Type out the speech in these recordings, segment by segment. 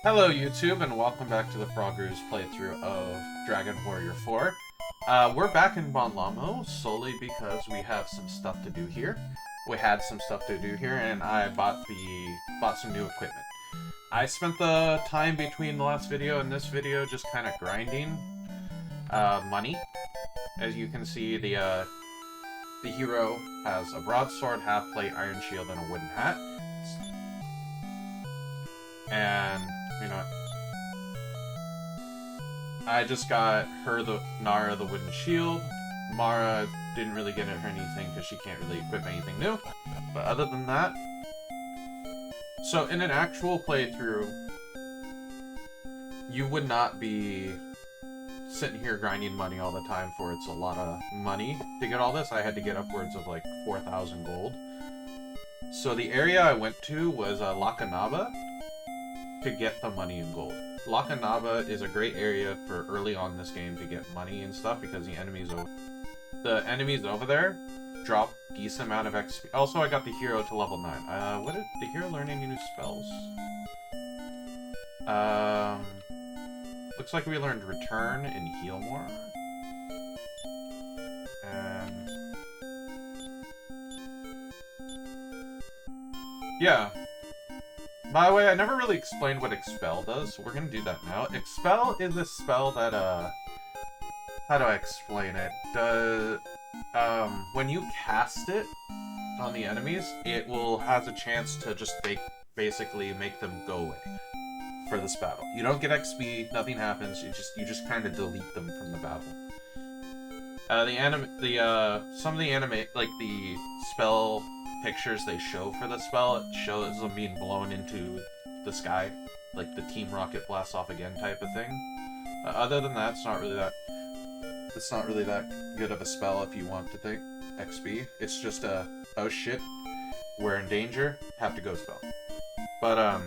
Hello YouTube, and welcome back to the Frogger's playthrough of Dragon Warrior 4. We're back in Bonlamo solely because we have some stuff to do here. We had some stuff to do here, and I bought some new equipment. I spent the time between the last video and this video just kind of grinding money. As you can see, the hero has a broadsword, half-plate, iron shield, and a wooden hat. And you know, I just got her Nara the wooden shield. Mara didn't really get her anything because she can't really equip anything new. But other than that, so in an actual playthrough, you would not be sitting here grinding money all the time for it's a lot of money to get all this. I had to get upwards of like 4,000 gold. So the area I went to was Lakanaba to get the money and gold. Lakanaba is a great area for early on in this game to get money and stuff because the enemies over there drop decent amount of XP. Also, I got the hero to level 9. What did the hero learn any new spells? Looks like we learned Return and Heal more. And yeah. By the way, I never really explained what Expel does, so we're gonna do that now. Expel is a spell that, how do I explain it? When you cast it on the enemies, it has a chance to just basically make them go away for this battle. You don't get XP, nothing happens, you just kind of delete them from the battle. Some of the spell pictures they show for the spell, it shows them being blown into the sky, like the Team Rocket blasts off again type of thing. Other than that, it's not really that good of a spell if you want to think XP. It's just oh shit, we're in danger, have to go spell. But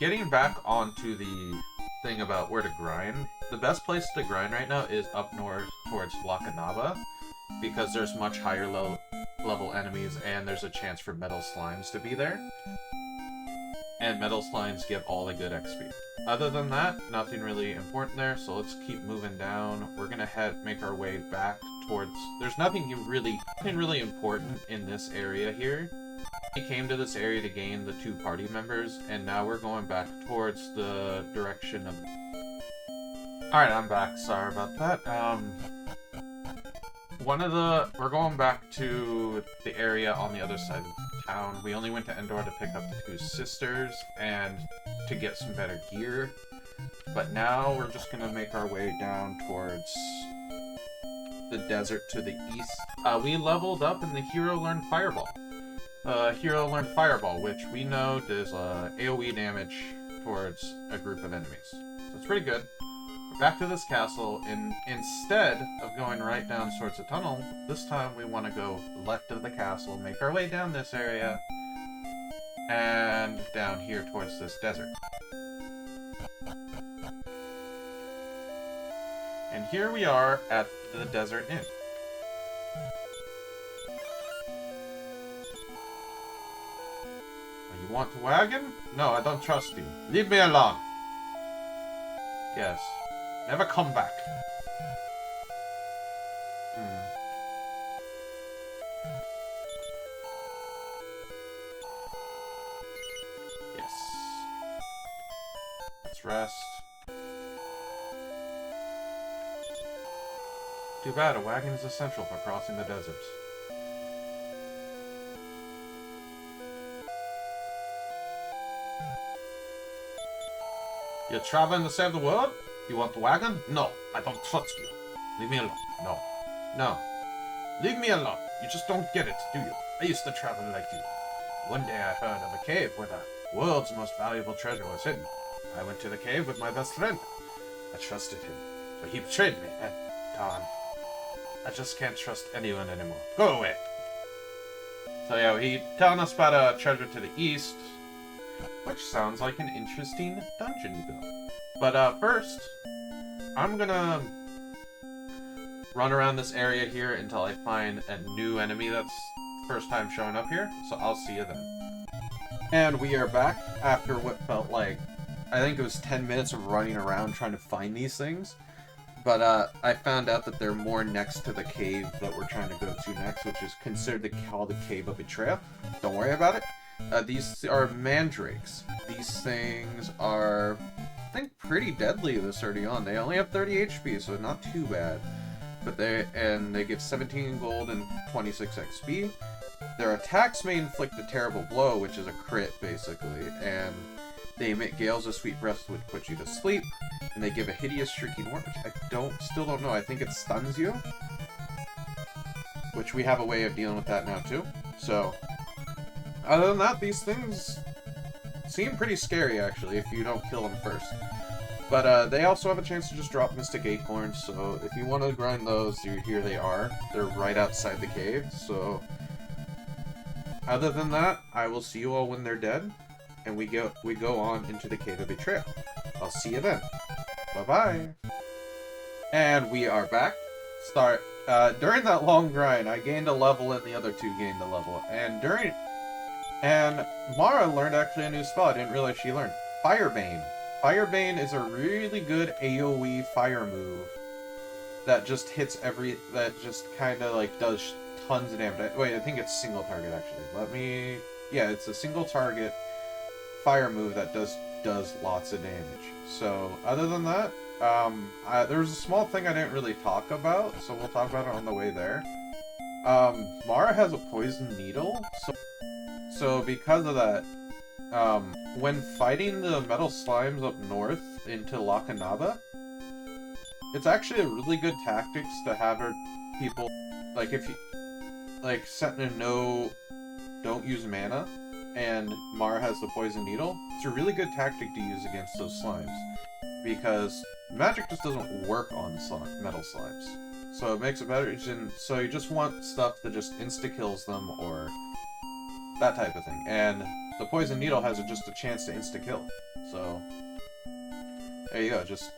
getting back onto the thing about where to grind, the best place to grind right now is up north towards Lakanaba, because there's much higher level enemies and there's a chance for metal slimes to be there. And metal slimes give all the good XP. Other than that, nothing really important there, so let's keep moving down. We're gonna make our way back towards... There's nothing really important in this area here. We came to this area to gain the 2 party members, and now we're going back towards the direction of... Alright, I'm back. Sorry about that. We're going back to the area on the other side of town. We only went to Endor to pick up the 2 sisters and to get some better gear. But now we're just gonna make our way down towards the desert to the east. We leveled up and the hero learned Fireball. Which we know does AoE damage towards a group of enemies. So it's pretty good. Back to this castle, and instead of going right down towards the tunnel, this time we want to go left of the castle, make our way down this area, and down here towards this desert. And here we are at the Desert Inn. You want the wagon? No, I don't trust you. Leave me alone. Yes. Never come back. Yes. Let's rest. Too bad, a wagon is essential for crossing the deserts. You're traveling to save the world? You want the wagon? No, I don't trust you. Leave me alone. No. No. Leave me alone. You just don't get it, do you? I used to travel like you. One day I heard of a cave where the world's most valuable treasure was hidden. I went to the cave with my best friend. I trusted him, but he betrayed me, and darn, I just can't trust anyone anymore. Go away. So yeah, he telling us about a treasure to the east, which sounds like an interesting dungeon you built. But first, I'm gonna run around this area here until I find a new enemy that's first time showing up here, so I'll see you then. And we are back after what felt like I think it was 10 minutes of running around trying to find these things. But I found out that they're more next to the cave that we're trying to go to next, which is considered called the Cave of Betrayal. Don't worry about it. These are mandrakes. These things are, I think, pretty deadly this early on. They only have 30 HP, so not too bad. But they give 17 gold and 26 XP. Their attacks may inflict a terrible blow, which is a crit, basically, and they emit gales of sweet breath, which put you to sleep, and they give a hideous shrieking roar, which I still don't know. I think it stuns you, which we have a way of dealing with that now too. So, other than that, these things seem pretty scary actually if you don't kill them first. But they also have a chance to just drop Mystic Acorns, so if you want to grind those, here they are. They're right outside the cave, so other than that, I will see you all when they're dead, and we go on into the Cave of Betrayal. I'll see you then. Bye-bye. And we are back. During that long grind, I gained a level and the other two gained a level. And Mara learned actually a new spell I didn't realize she learned. Firebane. Firebane is a really good AoE fire move that just hits that just kind of like does tons of damage. Wait, I think it's single target actually. Yeah, it's a single target fire move that does lots of damage. So other than that, there's a small thing I didn't really talk about, so we'll talk about it on the way there. Mara has a poison needle, so because of that, when fighting the metal slimes up north into Lakanaba, it's actually a really good tactics to have people, like if you, like setting a no, don't use mana, and Mara has the poison needle, it's a really good tactic to use against those slimes, because magic just doesn't work on metal slimes. So it makes it better, so you just want stuff that just insta-kills them, or that type of thing. And the poison needle has just a chance to insta-kill. So there you go, just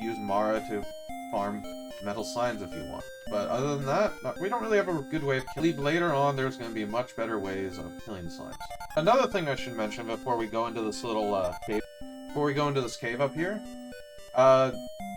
use Mara to farm metal slimes if you want. But other than that, we don't really have a good way of killing. Later on, there's going to be much better ways of killing slimes. Another thing I should mention before we go into this little cave, up here, the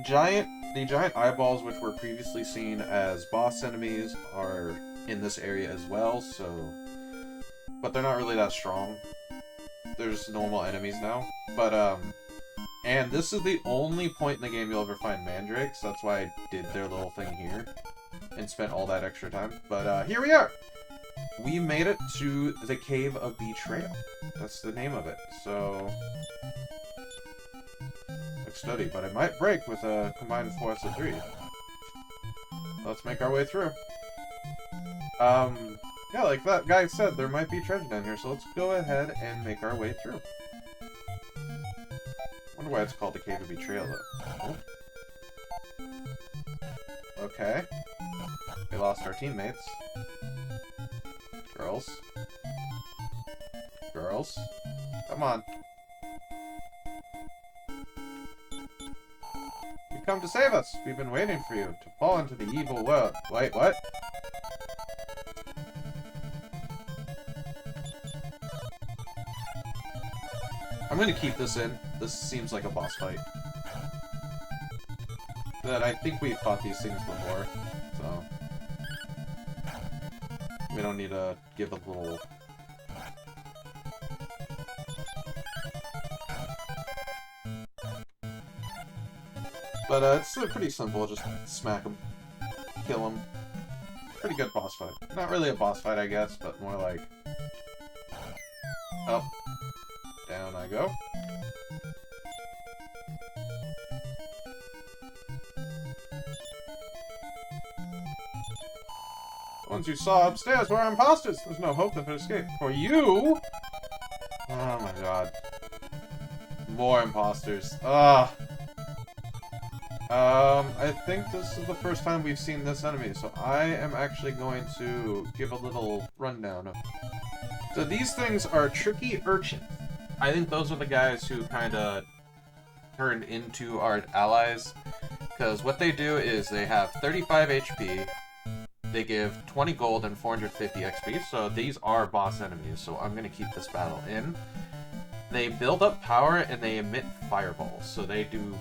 giant eyeballs, which were previously seen as boss enemies, are in this area as well. But they're not really that strong. They're just normal enemies now. But and this is the only point in the game you'll ever find mandrakes. That's why I did their little thing here and spent all that extra time. But here we are. We made it to the Cave of Betrayal. That's the name of it. So study, but it might break with a combined force of 3. Let's make our way through. Yeah, like that guy said, there might be treasure down here, so let's go ahead and make our way through. Wonder why it's called the Cave of Betrayal, though. Oh. Okay. We lost our teammates. Girls. Girls. Come on. You come to save us! We've been waiting for you to fall into the evil world. Wait, what? I'm gonna keep this in. This seems like a boss fight. But I think we've fought these things before, so we don't need to give a little... But it's pretty simple, just smack them, kill them. Pretty good boss fight. Not really a boss fight, I guess, but more like... Up. Down I go. The ones you saw upstairs were imposters. There's no hope of escape. For you? Oh my god. More imposters. Ugh. I think this is the first time we've seen this enemy, so I am actually going to give a little rundown of... So these things are tricky urchins. I think those are the guys who kind of turned into our allies, because what they do is they have 35 HP, they give 20 gold and 450 XP, so these are boss enemies, so I'm going to keep this battle in. They build up power and they emit fireballs, so they do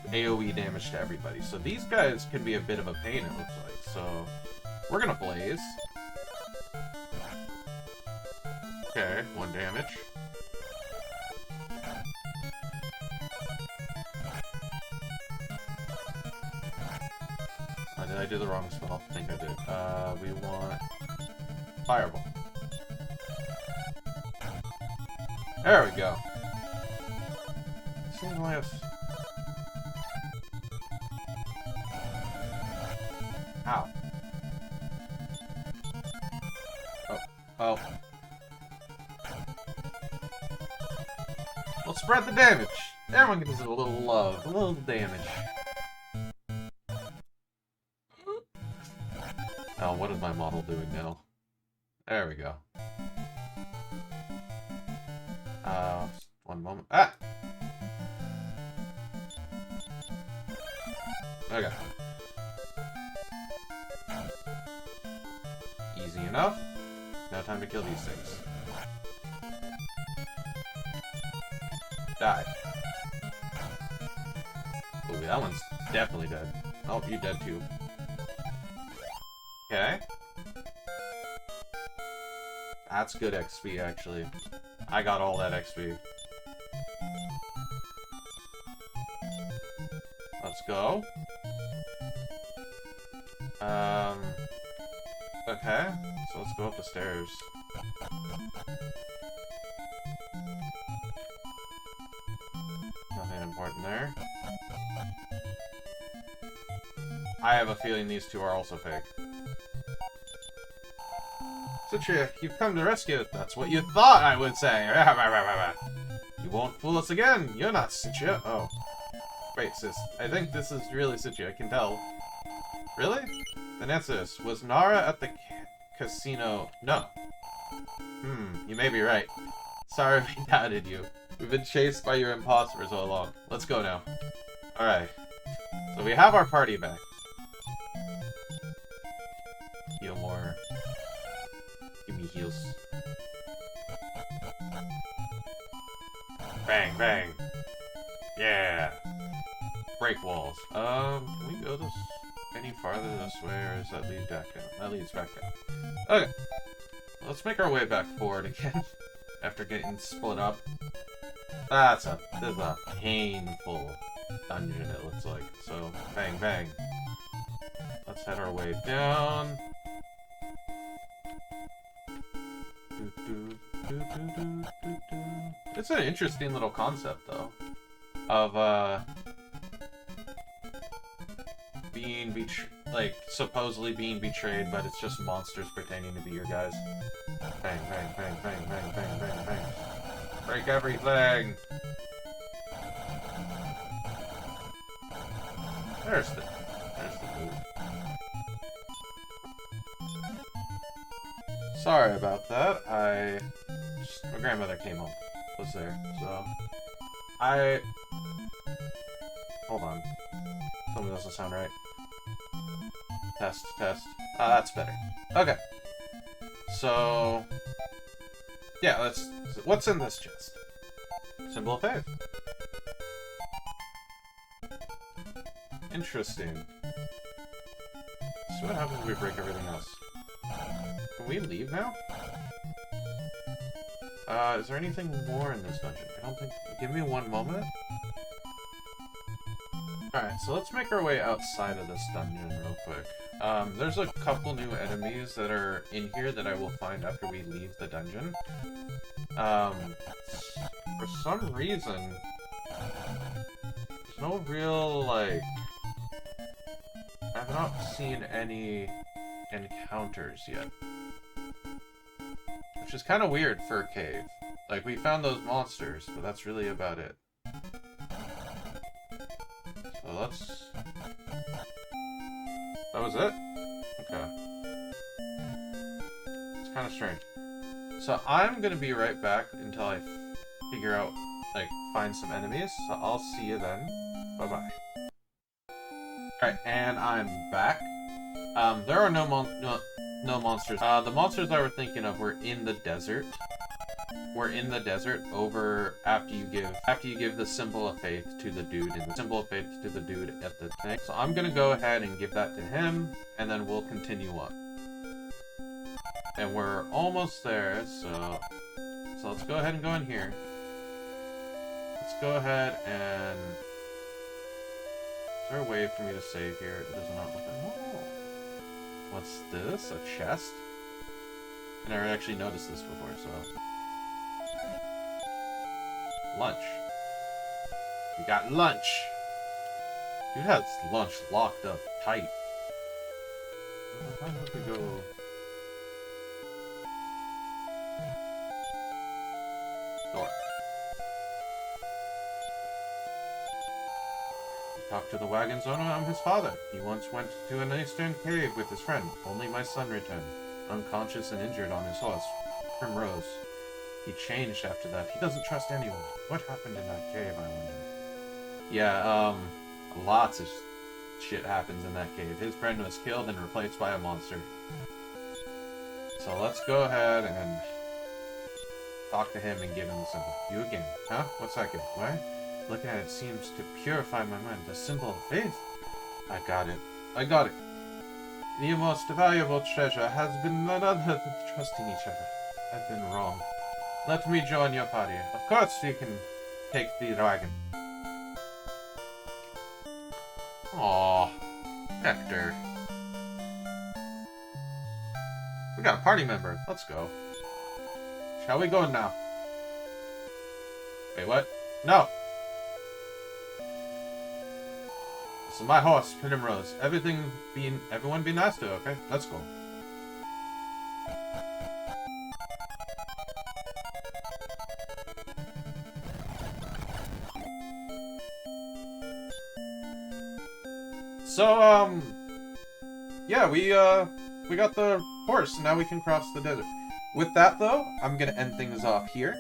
AoE damage to everybody. So these guys can be a bit of a pain, it looks like. So we're gonna blaze. Okay, 1 damage. Did I do the wrong spell? I think I did. We want Fireball. There we go. Seems like ow. Oh. Oh. Let's spread the damage. Everyone gives it a little love, a little damage. Oh, what is my model doing now? There we go. One moment. Ah! Okay. Easy enough. Now time to kill these things. Die. Ooh, that one's definitely dead. Oh, you're dead too. Okay. That's good XP, actually. I got all that XP. Let's go. Okay. So let's go up the stairs. Nothing important there. I have a feeling these two are also fake. Citra, you've come to rescue. That's what you thought I would say. You won't fool us again. You're not Citra. Oh. Wait, sis. I think this is really Citra. I can tell. Really? Then answer this. Was Nara at the casino? No. You may be right. Sorry we doubted you. We've been chased by your imposter for so long. Let's go now. Alright. So we have our party back. Heal more. Give me heals. Bang, bang. Yeah. Break walls. Can we go this any farther this way, or does that lead back down? That leads back down. Okay. Let's make our way back forward again. After getting split up. This is a painful dungeon, it looks like. So, bang, bang. Let's head our way down. It's an interesting little concept, though, of being supposedly being betrayed, but it's just monsters pretending to be your guys. Bang, bang, bang, bang, bang, bang, bang, bang. Break everything. There's the move. Sorry about that. My grandmother came home. Was there, so hold on. Something doesn't sound right. Test, test. That's better. Okay. So yeah, what's in this chest? Symbol of faith. Interesting. So what happens if we break everything else? Can we leave now? Is there anything more in this dungeon? I don't think... Give me one moment. Alright, so let's make our way outside of this dungeon real quick. There's a couple new enemies that are in here that I will find after we leave the dungeon. For some reason, there's no real, like... I've not seen any encounters yet. Which is kind of weird for a cave. Like, we found those monsters, but that's really about it. So let's... That was it? Okay. It's kind of strange. So I'm gonna be right back until I figure out, find some enemies. So I'll see you then. Bye-bye. Alright, and I'm back. There are no monsters. The monsters I were thinking of were in the desert. we're in the desert over after you give the symbol of faith to the dude and the symbol of faith to the dude at the thing. So I'm gonna go ahead and give that to him, and then we'll continue on. And we're almost there, so let's go ahead and go in here. Let's go ahead and... Is there a way for me to save here? It does not look like... Oh. What's this? A chest? I never actually noticed this before, so... Lunch. We got lunch! Dude has lunch locked up tight. How do we go... Door. Talk to the wagon's owner. I'm his father. He once went to an eastern cave with his friend. Only my son returned, unconscious and injured on his horse, Primrose. He changed after that. He doesn't trust anyone. What happened in that cave, I wonder? Yeah, lots of shit happens in that cave. His friend was killed and replaced by a monster. So let's go ahead and talk to him and give him the symbol. You again. Huh? What's that give? What? Looking at it seems to purify my mind. The symbol of faith. I got it. I got it. The most valuable treasure has been none other than trusting each other. I've been wrong. Let me join your party. Of course you can take the dragon. Aww. Hector. We got a party member. Let's go. Shall we go now? Wait, what? No! This is my horse, Primrose. Everyone be nice to her, okay? Let's go. So, yeah, we got the horse, now we can cross the desert. With that, though, I'm gonna end things off here.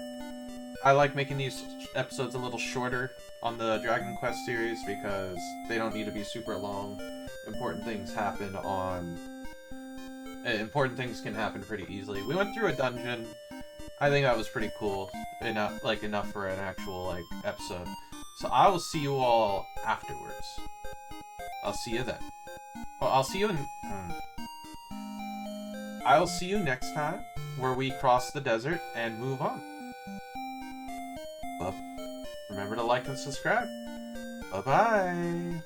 I like making these episodes a little shorter on the Dragon Quest series because they don't need to be super long. Important things can happen pretty easily. We went through a dungeon. I think that was pretty cool. Enough for an actual, episode. So I will see you all afterwards. I'll see you then. Well, I'll see you next time, where we cross the desert and move on. But remember to like and subscribe. Bye-bye!